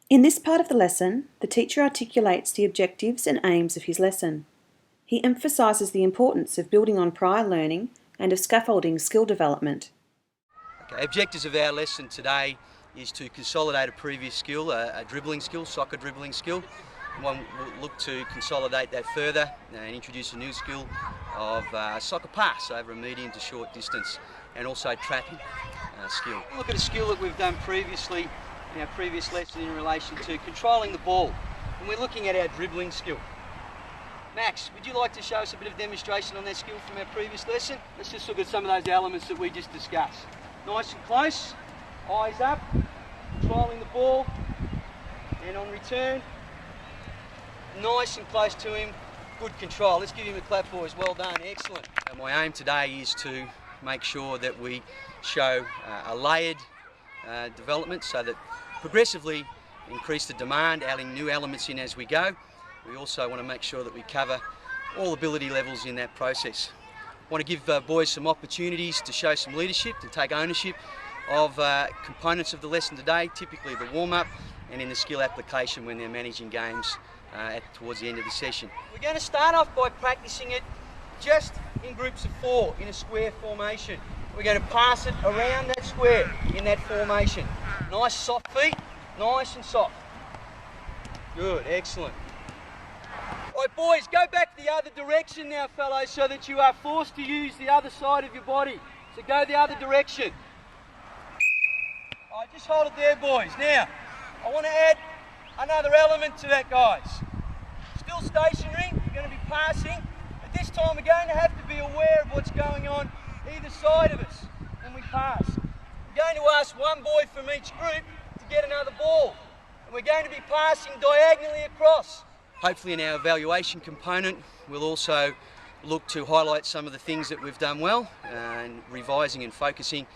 In this part of the lesson, the teacher articulates the objectives and aims of his lesson. He emphasises the importance of building on prior learning and of scaffolding skill development. Okay, objectives of our lesson today is to consolidate a previous skill, a dribbling skill, soccer dribbling skill. One will look to consolidate that further and introduce a new skill of soccer pass over a medium to short distance, and also trapping skill. Look at a skill that we've done previously in our previous lesson in relation to controlling the ball, and we're looking at our dribbling skill. Max, would you like to show us a bit of demonstration on that skill from our previous lesson? Let's just look at some of those elements that we just discussed. Nice and close, eyes up, controlling the ball, and on return, nice and close to him, good control. Let's give him a clap, boys. Well done, excellent. And my aim today is to make sure that we show a layered development so that progressively increase the demand, adding new elements in as we go. We also want to make sure that we cover all ability levels in that process. I want to give boys some opportunities to show some leadership, to take ownership of components of the lesson today, typically the warm-up and in the skill application when they're managing games towards the end of the session. We're going to start off by practicing it just in groups of 4 in a square formation. We're going to pass it around that square in that formation. Nice soft feet, nice and soft. Good, excellent. All right, boys, go back the other direction now, fellows, so that you are forced to use the other side of your body. So go the other direction. All right, just hold it there, boys. Now, I want to add another element to that, guys. Still stationary, we're going to be passing. At this time, we're going to have to be aware of what's going on either side of us when we pass. We're going to ask one boy from each group to get another ball. And we're going to be passing diagonally across. Hopefully in our evaluation component, we'll also look to highlight some of the things that we've done well and revising and focusing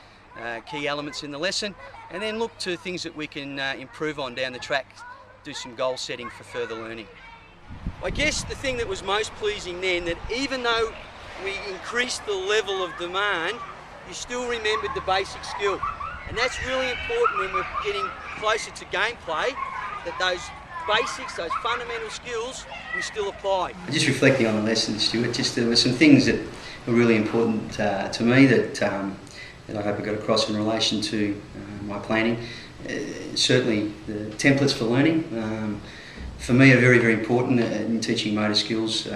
key elements in the lesson, and then look to things that we can improve on down the track, do some goal setting for further learning. I guess the thing that was most pleasing then, that even though we increased the level of demand, you still remembered the basic skill. And that's really important when we're getting closer to gameplay, that those basics, those fundamental skills, we still apply. Just reflecting on the lesson, Stuart, there were some things that were really important to me that I hope I got across in relation to my planning. Certainly the templates for learning, for me, are very, very important in teaching motor skills.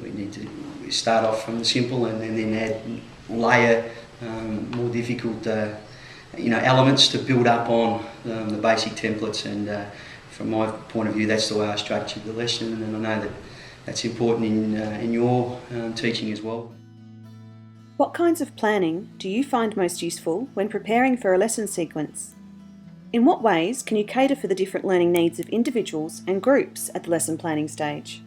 We need to start off from the simple and then add layer more difficult elements to build up on the basic templates, and from my point of view, that's the way I structured the lesson, and I know that that's important in your teaching as well. What kinds of planning do you find most useful when preparing for a lesson sequence? In what ways can you cater for the different learning needs of individuals and groups at the lesson planning stage?